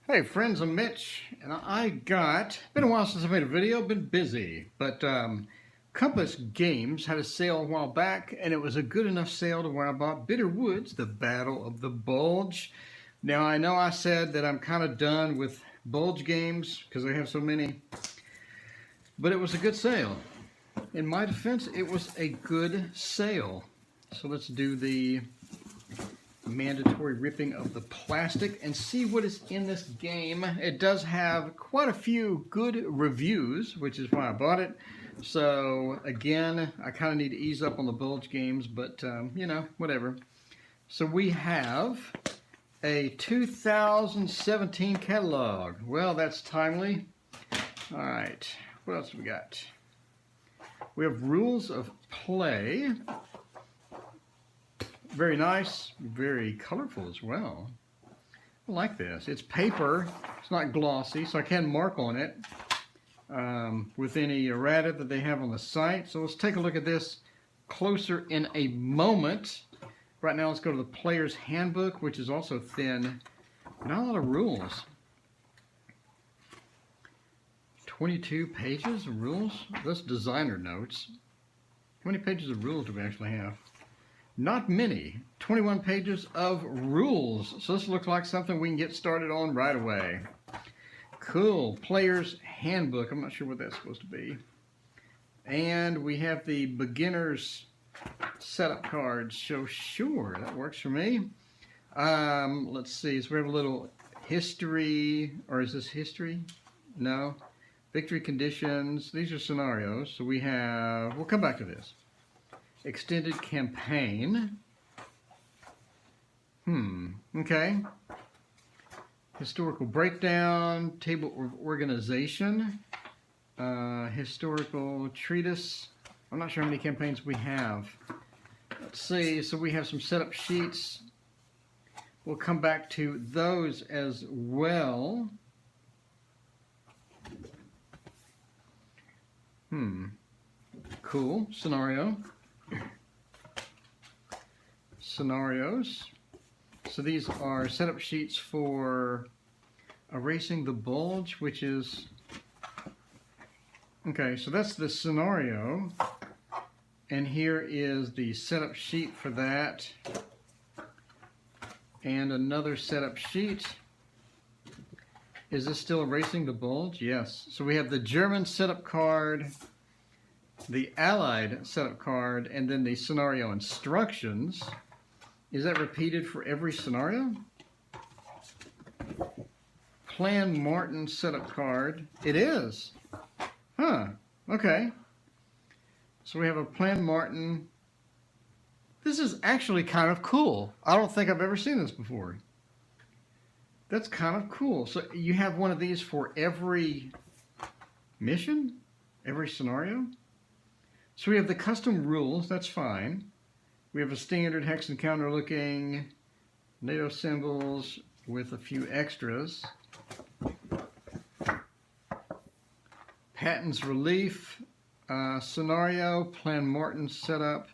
Hey friends, I'm Mitch, and been a while since I made a video, been busy, but Compass Games had a sale a while back, and it was a good enough sale to where I bought Bitter Woods, The Battle of the Bulge. Now I know I said that I'm kind of done with Bulge games, because I have so many, but it was a good sale. In my defense, it was a good sale. So let's do the mandatory ripping of the plastic and see what is in this game. It does have quite a few good reviews, which is why I bought it. So again, I kind of need to ease up on the Bulge games, but you know, whatever. So we have a 2017 catalog. Well, that's timely. All right, what else have we got? We have Rules of Play. Very nice, very colorful as well. I like this. It's paper, it's not glossy, so I can mark on it with any errata that they have on the site. So let's take a look at this closer in a moment. Right now let's go to the player's handbook, which is also thin. Not a lot of rules. 22 pages of rules? That's designer notes. How many pages of rules do we actually have? Not many. 21 pages of rules. So this looks like something we can get started on right away. Cool. Player's handbook. I'm not sure what that's supposed to be. And we have the beginner's setup cards. So sure, that works for me. Let's see. So we have a little history. Or is this history? No. Victory conditions. These are scenarios. So we have... We'll come back to this. Extended campaign. Okay. Historical breakdown, table of organization, historical treatise. I'm not sure how many campaigns we have. Let's see, so we have some setup sheets. We'll come back to those as well. Cool. Scenarios. So these are setup sheets for erasing the bulge, which is... Okay, so that's the scenario. And here is the setup sheet for that. And another setup sheet. Is this still erasing the bulge? Yes. So we have the German setup card, the Allied setup card, and then the scenario instructions. Is that repeated for every scenario? Plan Martin setup card. It is. Huh. Okay. So we have a Plan Martin. This is actually kind of cool. I don't think I've ever seen this before. That's kind of cool. So you have one of these for every mission? Every scenario? So we have the custom rules. That's fine. We have a standard hex and counter looking NATO symbols with a few extras. Patton's relief, scenario, Plan Martin setup,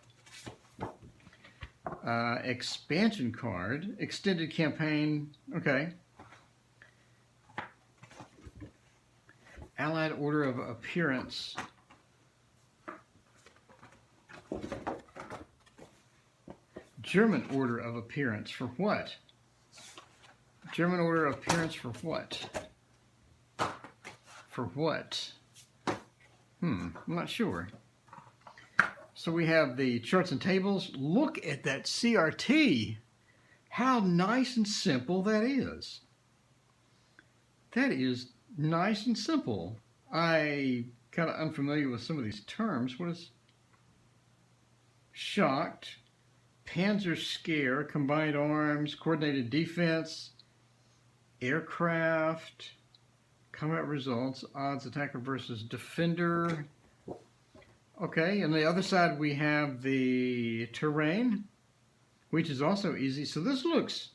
expansion card, extended campaign, okay. Allied order of appearance. German order of appearance for what? German order of appearance for what? For what? I'm not sure. So we have the charts and tables. Look at that CRT. How nice and simple that is. That is nice and simple. I kind of unfamiliar with some of these terms. What is shocked? Panzer Scare, combined arms, coordinated defense, aircraft, combat results, odds attacker versus defender. Okay, and the other side we have the terrain, which is also easy. So this looks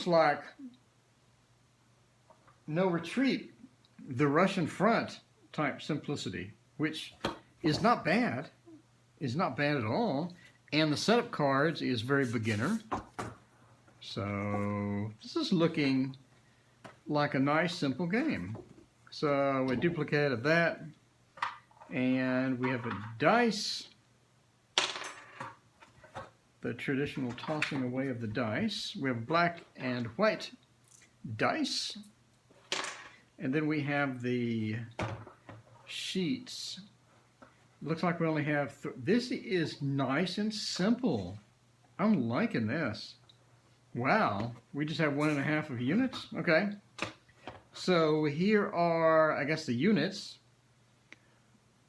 like No Retreat, the Russian front type simplicity, which is not bad. Is not bad at all. And the setup cards is very beginner. So this is looking like a nice simple game. So we duplicated that, and we have a dice, the traditional tossing away of the dice. We have black and white dice, and then we have the sheets. Looks like we only have this is nice and simple. I'm liking this. Wow, we just have 1.5 of units. Okay, so here are, I guess, the units.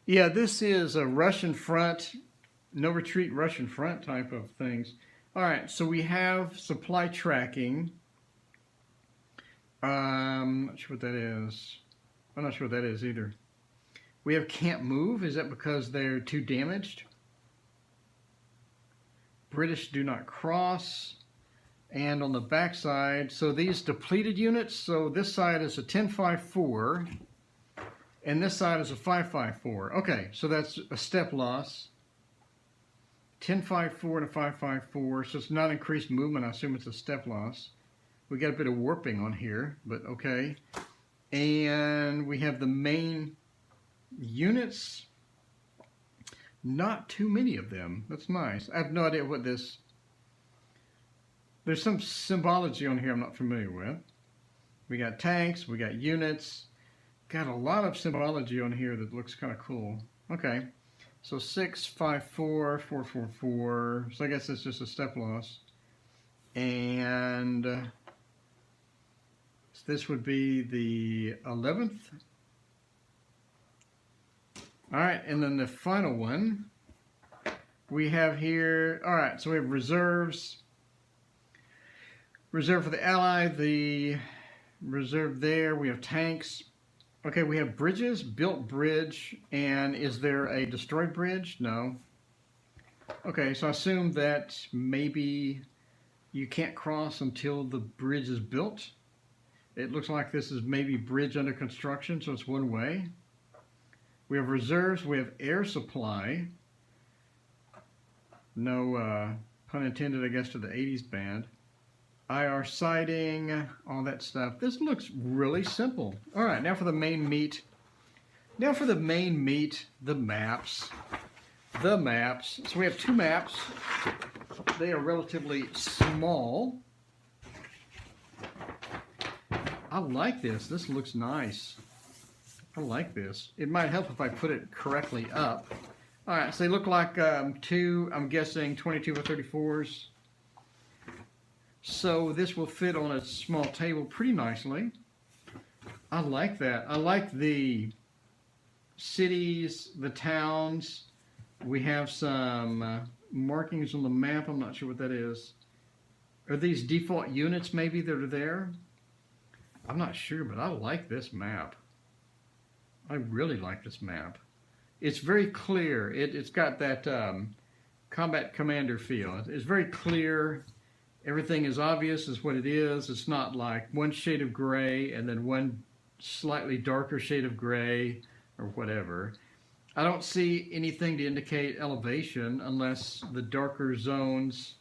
Yeah, this is a Russian front, no retreat Russian front type of things. All right, so we have supply tracking. Not sure what that is. I'm not sure what that is either. We have can't move. Is that because they're too damaged? British do not cross. And on the back side, so these depleted units, so this side is a 10-5-4, and this side is a 5-5-4. Okay, so that's a step loss. 10-5-4 and a 5-5-4, so it's not increased movement. I assume it's a step loss. We got a bit of warping on here, but okay. And we have the main units. Not too many of them. That's nice. I have no idea what this... There's some symbology on here I'm not familiar with. We got tanks, we got units. Got a lot of symbology on here that looks kind of cool. Okay, so 6-5-4, 4-4-4. So I guess it's just a step loss. And this would be the 11th. All right, and then the final one we have here. All right, so we have reserves. Reserve for the ally, the reserve there. We have tanks. Okay, we have bridges, built bridge, and is there a destroyed bridge? No. Okay, so I assume that maybe you can't cross until the bridge is built. It looks like this is maybe bridge under construction, so it's one way. We have reserves, we have air supply. No pun intended, I guess, to the 80s band. IR sighting, all that stuff. This looks really simple. All right, now for the main meat. Now for the main meat, the maps. The maps. So we have 2 maps. They are relatively small. I like this. This looks nice. I like this. It might help if I put it correctly up. All right, so they look like 2, I'm guessing, 22 by 34s. So this will fit on a small table pretty nicely. I like that. I like the cities, the towns. We have some markings on the map. I'm not sure what that is. Are these default units maybe that are there? I'm not sure, but I like this map. I really like this map. It's very clear. It's got that combat commander feel. It's very clear. Everything is obvious as what it is. It's not like one shade of gray and then one slightly darker shade of gray or whatever. I don't see anything to indicate elevation unless the darker zones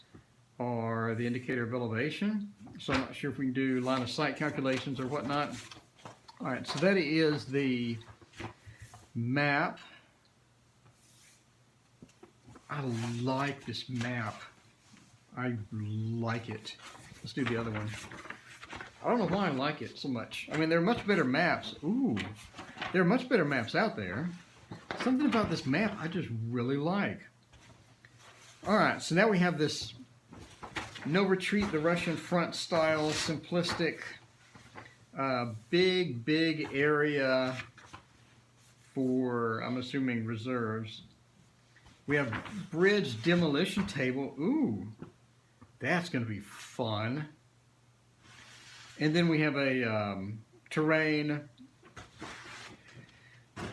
are the indicator of elevation. So I'm not sure if we can do line of sight calculations or whatnot. All right, so that is the map. I like this map. I like it. Let's do the other one. I don't know why I like it so much. I mean, there are much better maps. Ooh, there are much better maps out there. Something about this map I just really like. All right, so now we have this no retreat, the Russian front style, simplistic, big area for, I'm assuming, reserves. We have bridge demolition table. Ooh. That's going to be fun. And then we have a terrain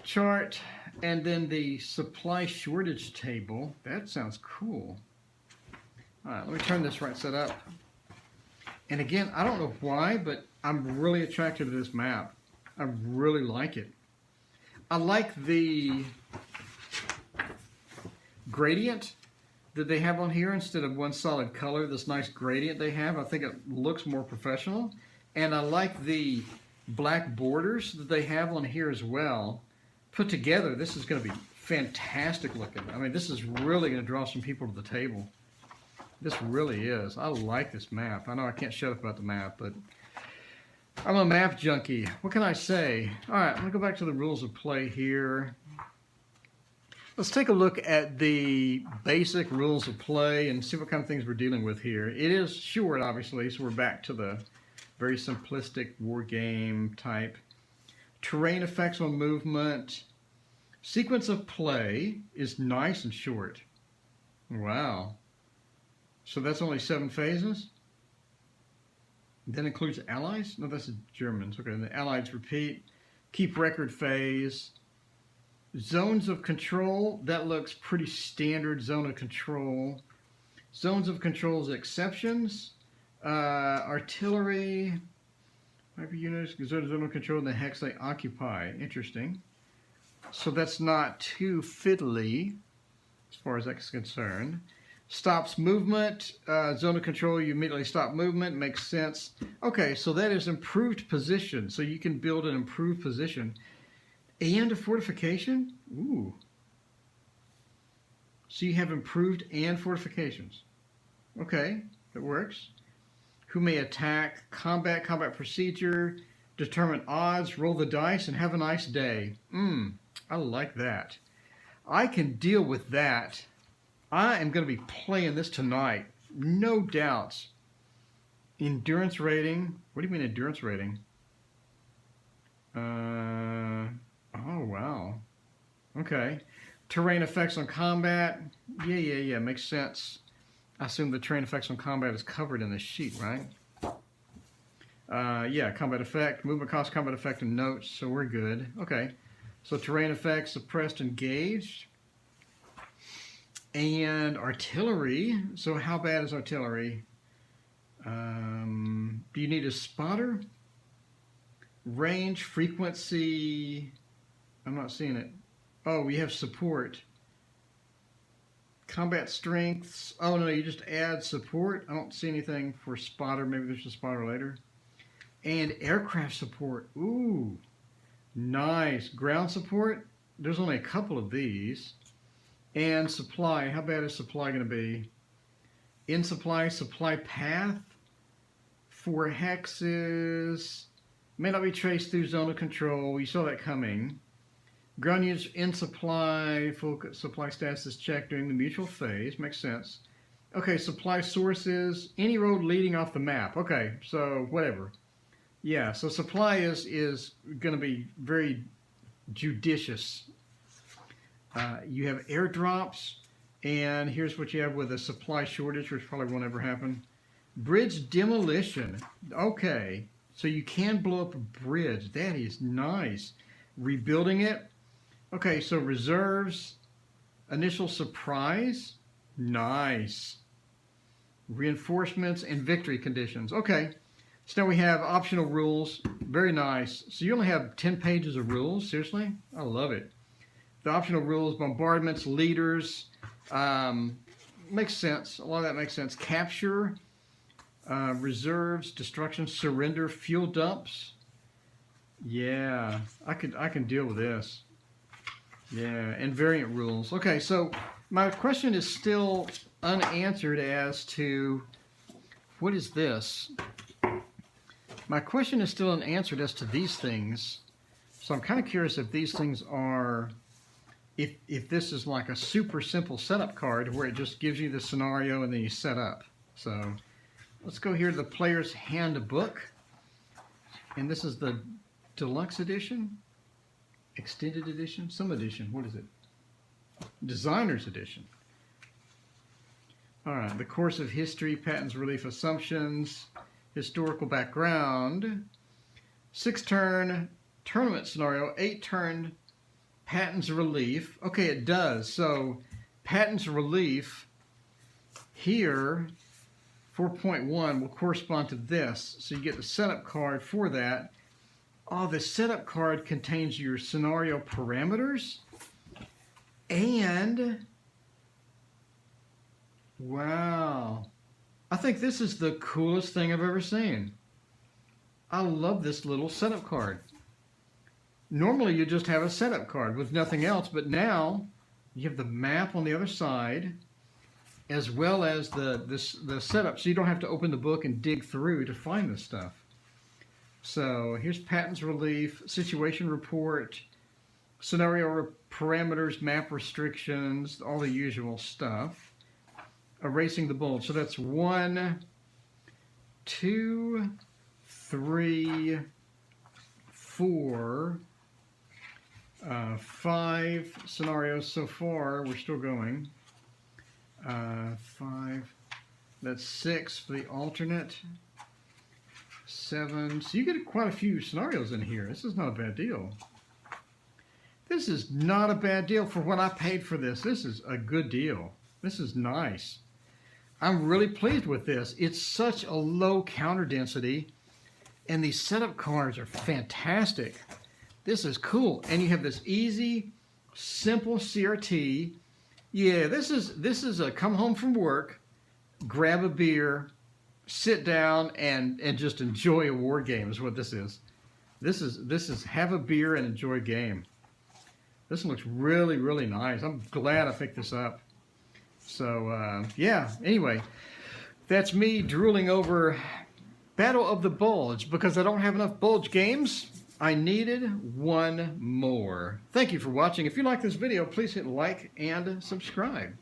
chart, and then the supply shortage table. That sounds cool. All right, let me turn this right side up. And again, I don't know why, but I'm really attracted to this map. I really like it. I like the gradient that they have on here instead of one solid color. This nice gradient they have, I think it looks more professional. And I like the black borders that they have on here as well. Put together, this is going to be fantastic looking. I mean, this is really going to draw some people to the table. This really is. I like this map. I know I can't shut up about the map, but I'm a map junkie. What can I say? All right, I'm going to go back to the rules of play here. Let's take a look at the basic rules of play and see what kind of things we're dealing with here. It is short, obviously, so we're back to the very simplistic war game type. Terrain effects on movement. Sequence of play is nice and short. Wow. So that's only 7 phases? That includes allies? No, that's the Germans. Okay, the allies repeat. Keep record phase. Zones of control, that looks pretty standard zone of control. Zones of control's exceptions. Artillery. Hyper units, zone of control, and the hex they occupy. Interesting. So that's not too fiddly as far as that's concerned. Stops movement, zone of control, you immediately stop movement, makes sense. Okay, so that is improved position, so you can build an improved position. And a fortification? Ooh. So you have improved and fortifications. Okay, that works. Who may attack, combat procedure, determine odds, roll the dice, and have a nice day. I like that. I can deal with that. I am going to be playing this tonight, no doubts. Endurance rating. What do you mean endurance rating? Oh, wow. Okay. Terrain effects on combat. Yeah, makes sense. I assume the terrain effects on combat is covered in this sheet, right? Yeah, combat effect, movement cost, combat effect, and notes, so we're good. Okay. So terrain effects, suppressed, engaged. And artillery. So how bad is artillery? Do you need a spotter? Range, frequency. I'm not seeing it. Oh, we have support. Combat strengths. Oh, no, you just add support. I don't see anything for spotter. Maybe there's a spotter later. And aircraft support. Ooh, nice. Ground support. There's only a couple of these. And supply. How bad is supply going to be? In supply, supply path. 4 hexes. May not be traced through zone of control. You saw that coming. Ground units in supply. Full supply status is checked during the mutual phase. Makes sense. Okay, supply sources. Any road leading off the map. Okay, so whatever. Yeah, so supply is going to be very judicious. You have airdrops, and here's what you have with a supply shortage, which probably won't ever happen. Bridge demolition. Okay, so you can blow up a bridge. That is nice. Rebuilding it. Okay, so reserves. Initial surprise. Nice. Reinforcements and victory conditions. Okay, so now we have optional rules. Very nice. So you only have 10 pages of rules? Seriously? I love it. The optional rules, bombardments, leaders, makes sense. A lot of that makes sense. Capture, reserves, destruction, surrender, fuel dumps. Yeah, I can deal with this. Yeah, and variant rules. Okay, so my question is still unanswered as to what is this? My question is still unanswered as to these things. So I'm kind of curious if these things are, if this is like a super simple setup card where it just gives you the scenario and then you set up. So let's go here to the Player's Handbook. And this is the Deluxe Edition, Extended Edition, some edition. What is it? Designer's Edition. All right, the course of history, patterns, relief, assumptions, historical background, 6-turn tournament scenario, 8-turn patents relief. Okay, it does. So patents relief here, 4.1 will correspond to this. So you get the setup card for that. Oh, the setup card contains your scenario parameters and wow. I think this is the coolest thing I've ever seen. I love this little setup card. Normally you just have a setup card with nothing else, but now you have the map on the other side as well as the setup, so you don't have to open the book and dig through to find this stuff. So here's patents relief, situation report, scenario parameters, map restrictions, all the usual stuff. Erasing the bulge. So that's 1, 2, 3, 4, 5 scenarios so far. We're still going. 5. That's 6 for the alternate. 7. So you get quite a few scenarios in here. This is not a bad deal. This is not a bad deal for what I paid for this. This is a good deal. This is nice. I'm really pleased with this. It's such a low counter density, and these setup cards are fantastic. This is cool, and you have this easy, simple CRT. Yeah, this is a come home from work, grab a beer, sit down, and just enjoy a war game is what this is. This is have a beer and enjoy a game. This looks really, really nice. I'm glad I picked this up. So, yeah, anyway, that's me drooling over Battle of the Bulge because I don't have enough Bulge games. I needed one more. Thank you for watching. If you like this video, please hit like and subscribe.